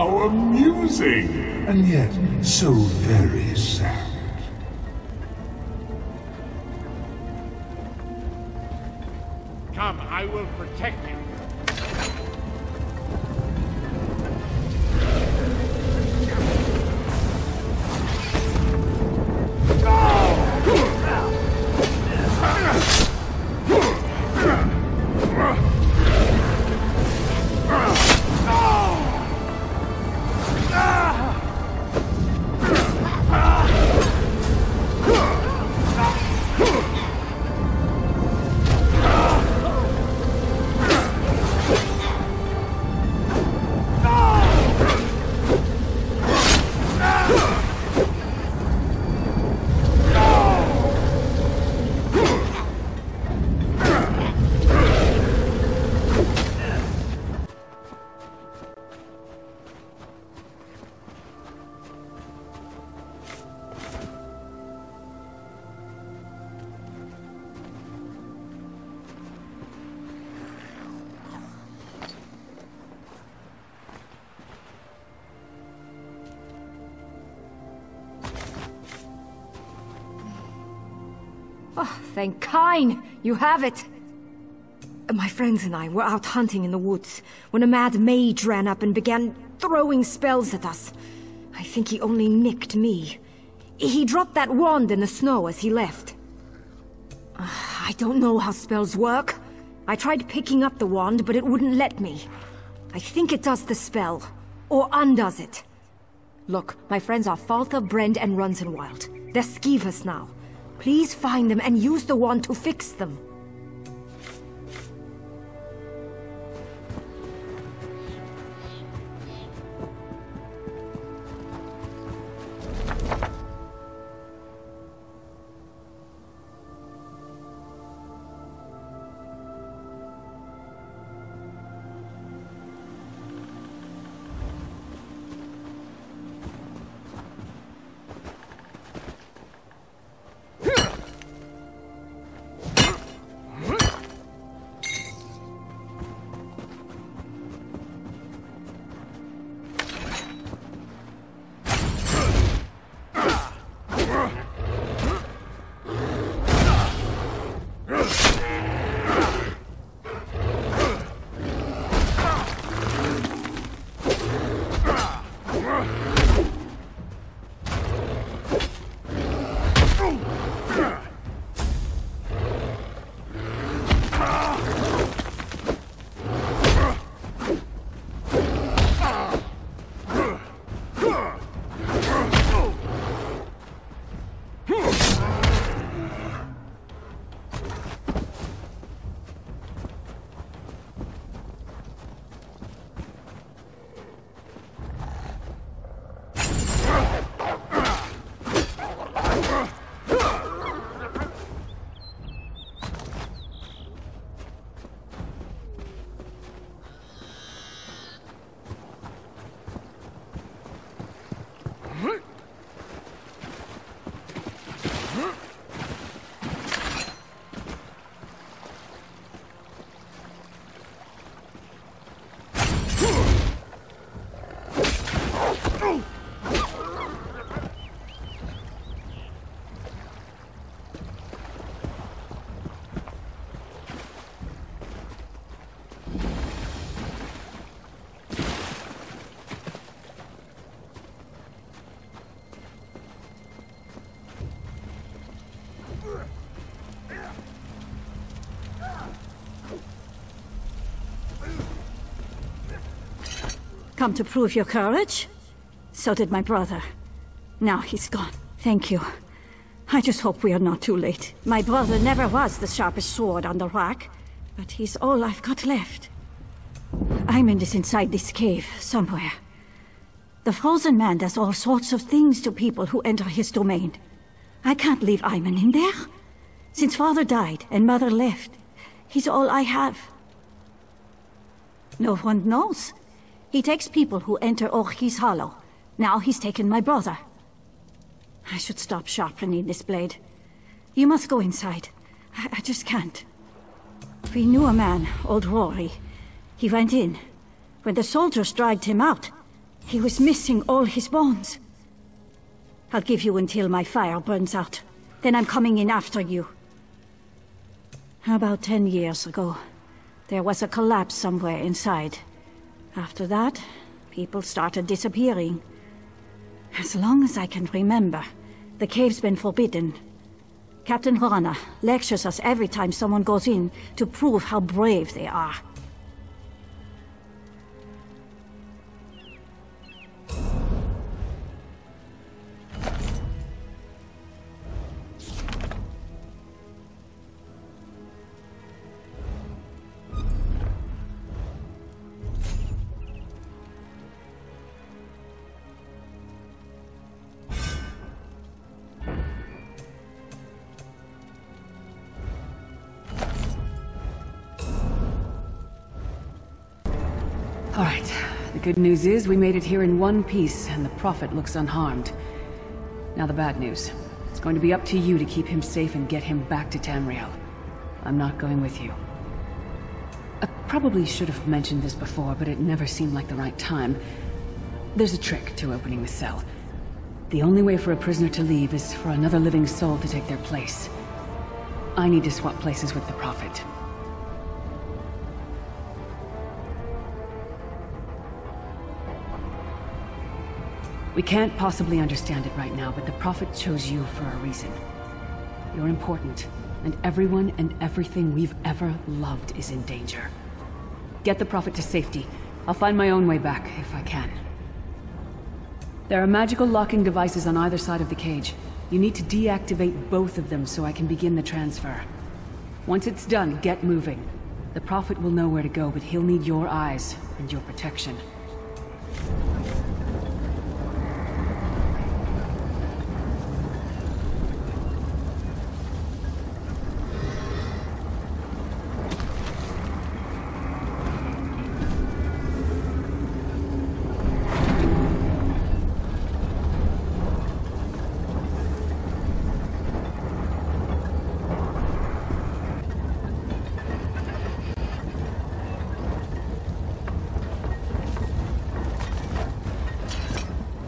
How amusing! And yet, so very sad. Come, I will protect you. Oh, thank Kine! You have it! My friends and I were out hunting in the woods when a mad mage ran up and began throwing spells at us. I think he only nicked me. He dropped that wand in the snow as he left. I don't know how spells work. I tried picking up the wand, but it wouldn't let me. I think it does the spell, or undoes it. Look, my friends are Falter, Brend, and Runzenwild. They're skeevers now. Please find them and use the wand to fix them. Come to prove your courage? So did my brother. Now he's gone. Thank you. I just hope we are not too late. My brother never was the sharpest sword on the rock, but he's all I've got left. Ayman is inside this cave, somewhere. The Frozen Man does all sorts of things to people who enter his domain. I can't leave Ayman in there. Since father died and mother left, he's all I have. No one knows. He takes people who enter Orchi's Hollow. Now he's taken my brother. I should stop sharpening this blade. You must go inside. I just can't. We knew a man, old Rory. He went in. When the soldiers dragged him out, He was missing all his bones. I'll give you until my fire burns out. Then I'm coming in after you. About 10 years ago, there was a collapse somewhere inside. After that, people started disappearing. As long as I can remember, the cave's been forbidden. Captain Rana lectures us every time someone goes in to prove how brave they are. All right. The good news is we made it here in one piece, and the Prophet looks unharmed. Now the bad news. It's going to be up to you to keep him safe and get him back to Tamriel. I'm not going with you. I probably should have mentioned this before, but it never seemed like the right time. There's a trick to opening the cell. The only way for a prisoner to leave is for another living soul to take their place. I need to swap places with the Prophet. We can't possibly understand it right now, but the Prophet chose you for a reason. You're important, and everyone and everything we've ever loved is in danger. Get the Prophet to safety. I'll find my own way back, if I can. There are magical locking devices on either side of the cage. You need to deactivate both of them so I can begin the transfer. Once it's done, get moving. The Prophet will know where to go, but he'll need your eyes and your protection.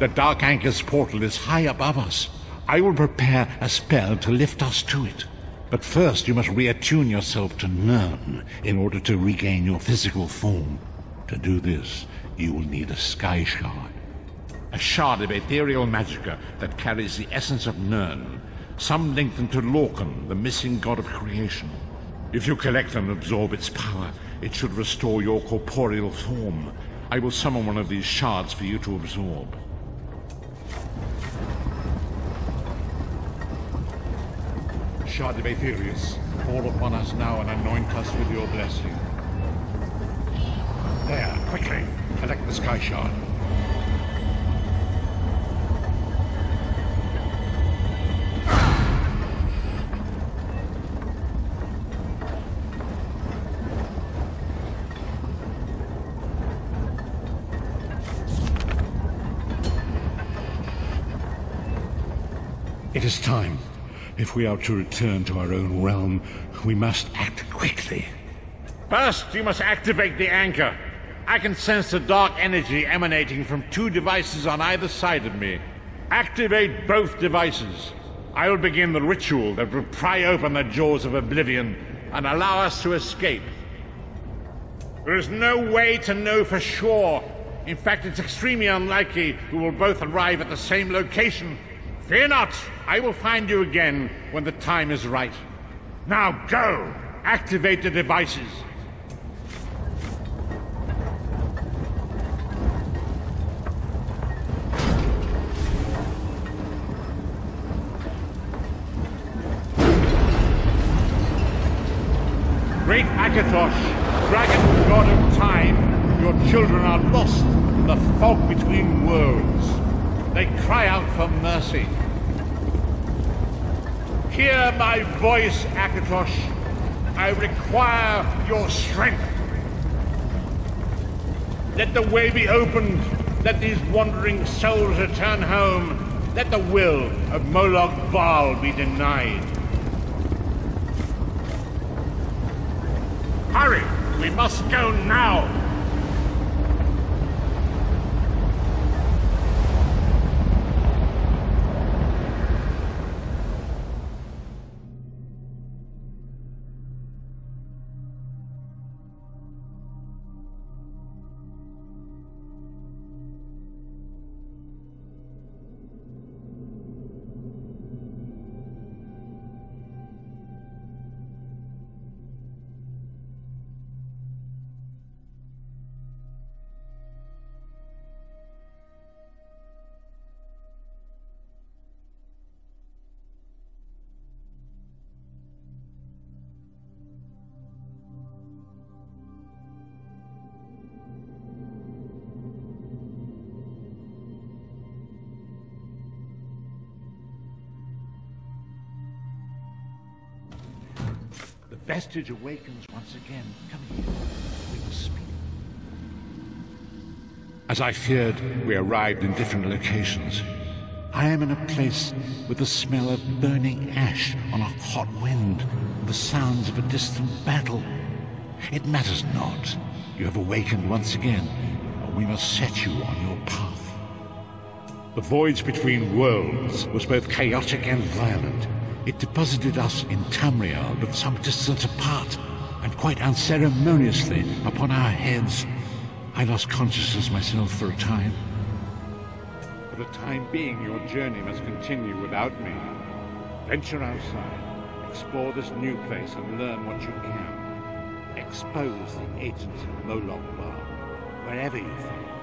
The Dark Anchor's portal is high above us. I will prepare a spell to lift us to it. But first you must reattune yourself to Nirn in order to regain your physical form. To do this, you will need a Sky Shard. A shard of ethereal magicka that carries the essence of Nirn, some linked to Lorcan, the missing god of creation. If you collect and absorb its power, it should restore your corporeal form. I will summon one of these shards for you to absorb. Shard of Aetherius, fall upon us now and anoint us with your blessing. There, quickly, collect the Sky Shard. It is time. If we are to return to our own realm, we must act quickly. First, you must activate the anchor. I can sense the dark energy emanating from two devices on either side of me. Activate both devices. I will begin the ritual that will pry open the jaws of oblivion and allow us to escape. There is no way to know for sure. In fact, it's extremely unlikely we will both arrive at the same location. Fear not! I will find you again when the time is right. Now go! Activate the devices! Great Akatosh, dragon god of time, your children are lost in the fog between worlds. They cry out for mercy. Hear my voice, Akatosh. I require your strength. Let the way be opened. Let these wandering souls return home. Let the will of Moloch Baal be denied. Hurry! We must go now! vestige awakens once again, come here. We will speak. As I feared, we arrived in different locations. I am in a place with the smell of burning ash on a hot wind, and the sounds of a distant battle. It matters not. You have awakened once again, and we must set you on your path. The voyage between worlds was both chaotic and violent. It deposited us in Tamriel, but some distance apart, and quite unceremoniously upon our heads. I lost consciousness myself for a time. For the time being, your journey must continue without me. Venture outside, explore this new place and learn what you can. Expose the agents of Moloch Bar, wherever you find them,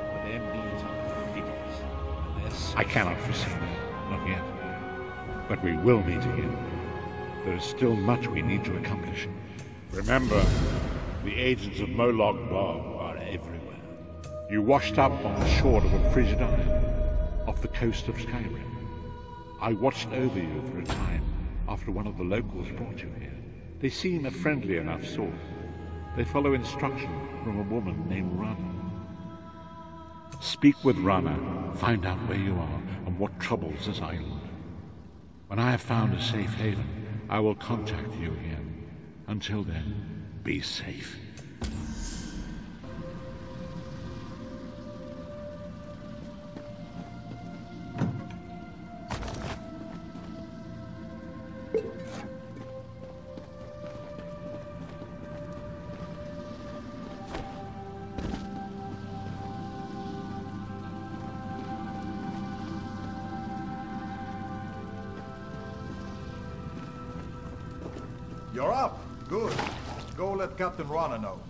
for their needs are figures. I cannot foresee that, not yet. But we will meet again. There is still much we need to accomplish. Remember, the agents of Moloch Bar are everywhere. You washed up on the shore of a frigid island, off the coast of Skyrim. I watched over you for a time after one of the locals brought you here. They seem a friendly enough sort. They follow instruction from a woman named Rana. Speak with Rana, find out where you are and what troubles this island. When I have found a safe haven, I will contact you again. Until then, be safe. You're up. Good. Go let Captain Rana know.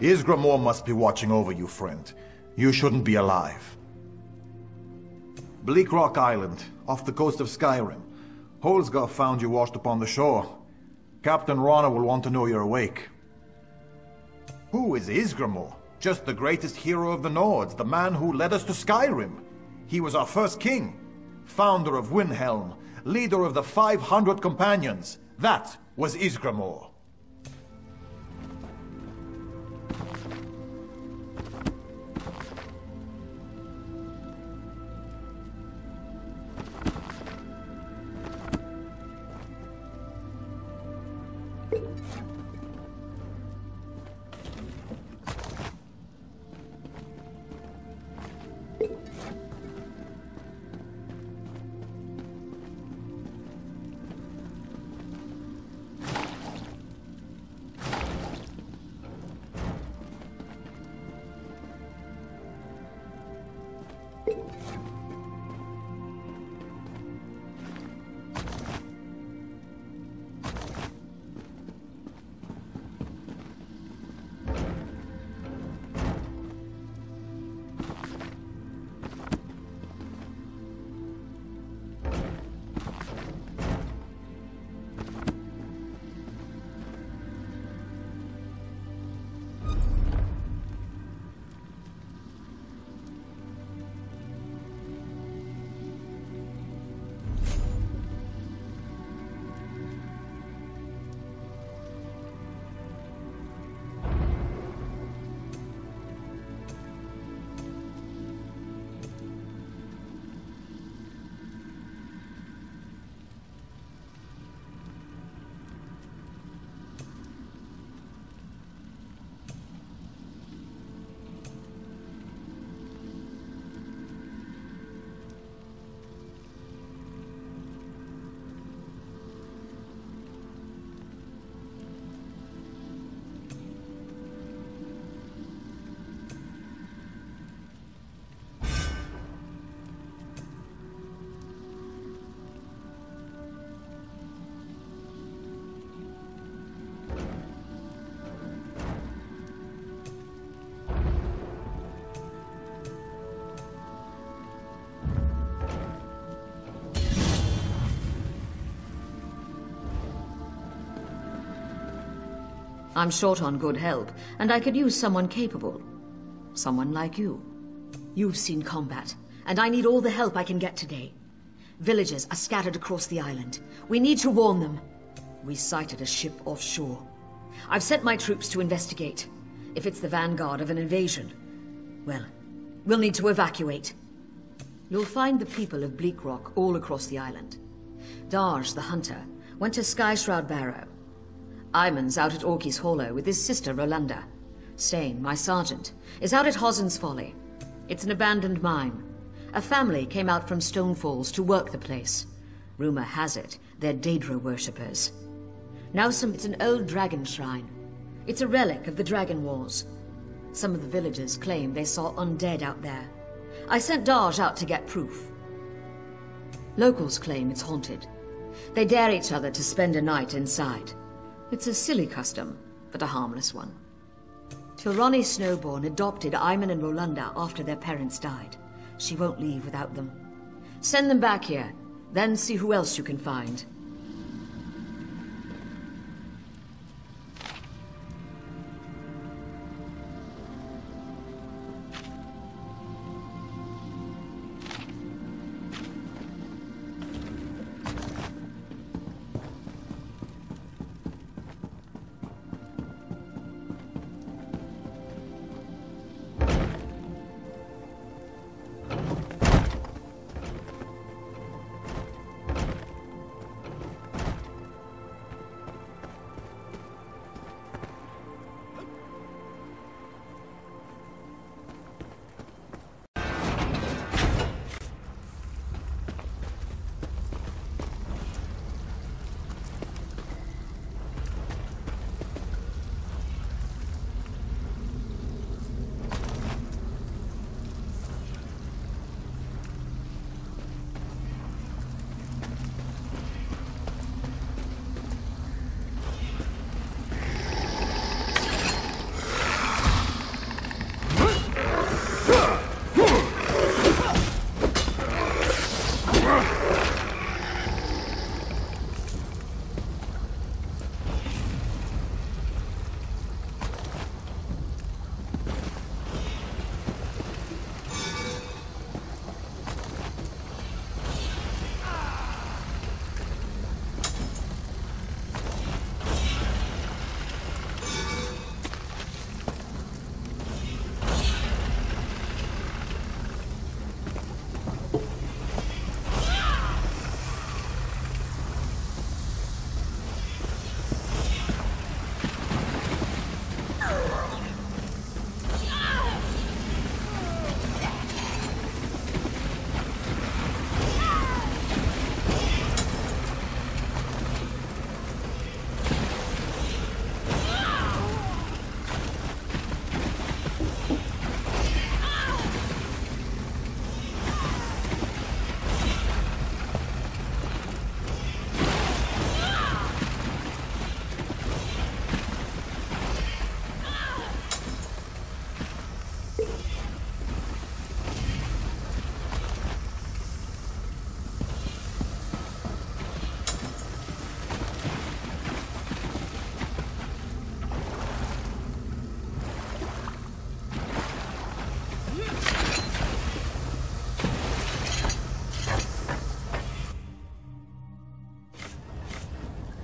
Isgramor must be watching over you, friend. You shouldn't be alive. Bleak Rock Island, off the coast of Skyrim. Holsgar found you washed upon the shore. Captain Rana will want to know you're awake. Who is Isgramor? Just the greatest hero of the Nords, the man who led us to Skyrim. He was our first king, founder of Windhelm, leader of the 500 companions. That was Isgramor. I'm short on good help, and I could use someone capable. Someone like you. You've seen combat, and I need all the help I can get today. Villagers are scattered across the island. We need to warn them. We sighted a ship offshore. I've sent my troops to investigate. If it's the vanguard of an invasion, well, we'll need to evacuate. You'll find the people of Bleak Rock all across the island. Darj, the hunter, went to Skyshroud Barrow. Iman's out at Orky's Hollow with his sister Rolanda. Stain, my sergeant, is out at Hossen's Folly. It's an abandoned mine. A family came out from Stone Falls to work the place. Rumor has it, they're Daedra worshippers. Nowsome, it's an old dragon shrine. It's a relic of the Dragon Wars. Some of the villagers claim they saw undead out there. I sent Darj out to get proof. Locals claim it's haunted. They dare each other to spend a night inside. It's a silly custom, but a harmless one. Tilrani Snowborn adopted Iman and Rolanda after their parents died. She won't leave without them. Send them back here, then see who else you can find.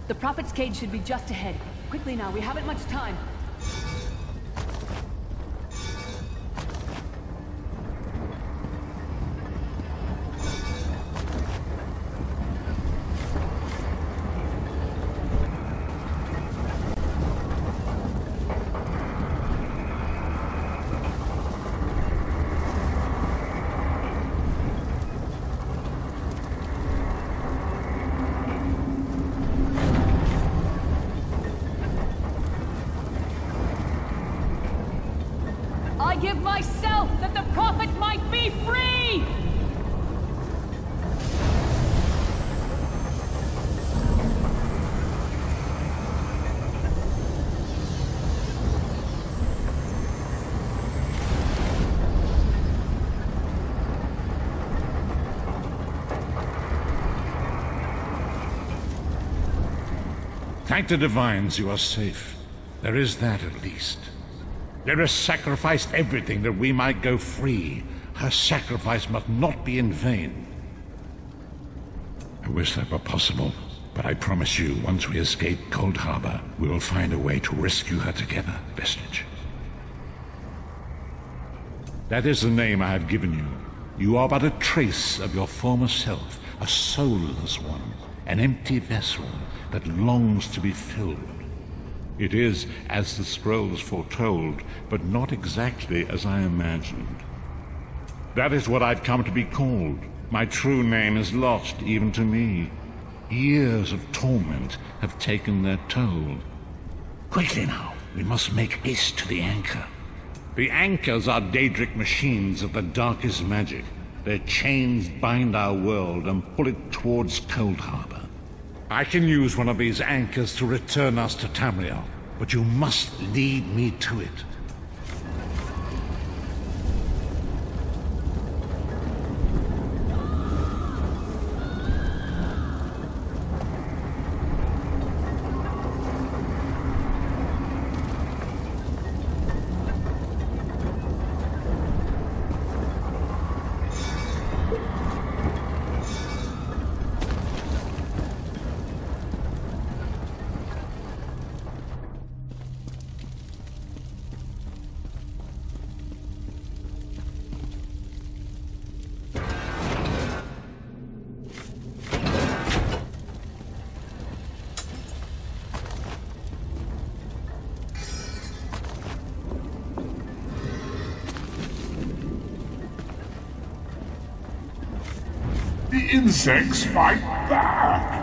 The Prophet's cage should be just ahead. Quickly now, we haven't much time. I give myself that the Prophet might be free! Thank the Divines you are safe. There is that at least. Lyra sacrificed everything that we might go free. Her sacrifice must not be in vain. wish that were possible, but I promise you, once we escape Cold Harbor, we will find a way to rescue her together, Vestige. That is the name I have given you. You are but a trace of your former self, a soulless one, an empty vessel that longs to be filled. It is as the scrolls foretold, but not exactly as I imagined. That is what I've come to be called. My true name is lost even to me. Years of torment have taken their toll. Quickly now, we must make haste to the anchor. The anchors are Daedric machines of the darkest magic. Their chains bind our world and pull it towards Cold Harbor. I can use one of these anchors to return us to Tamriel, but you must lead me to it. The insects fight back!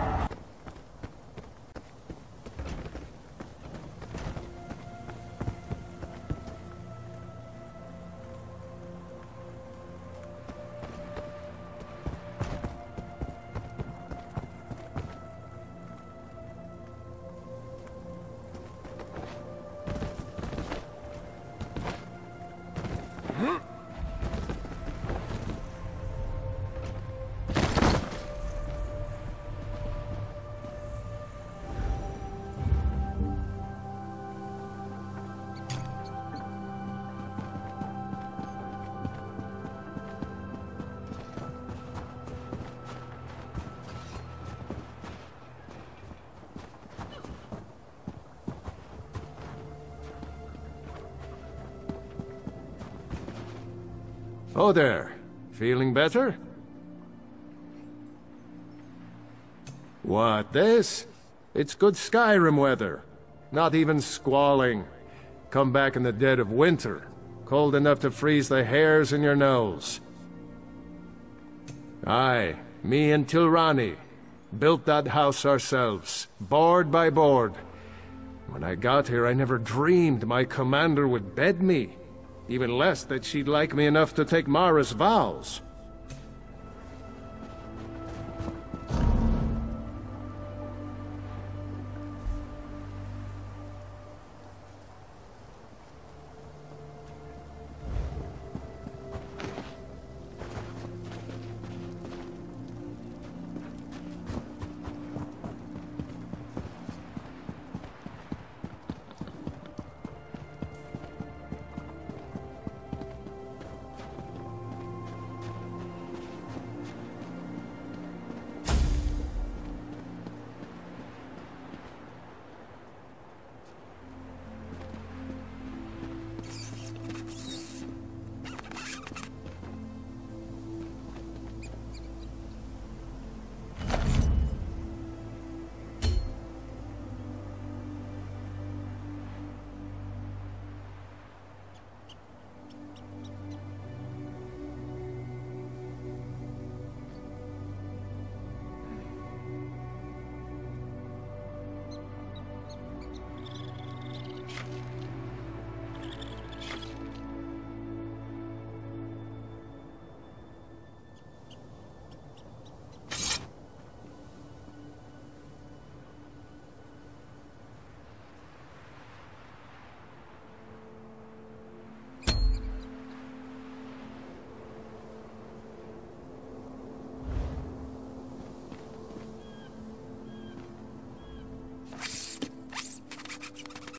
Oh there. Feeling better? What, this? It's good Skyrim weather. Not even squalling. Come back in the dead of winter. Cold enough to freeze the hairs in your nose. Aye, me and Tilrani. Built that house ourselves, board by board. When I got here, I never dreamed my commander would bed me. Even less that she'd like me enough to take Mara's vows.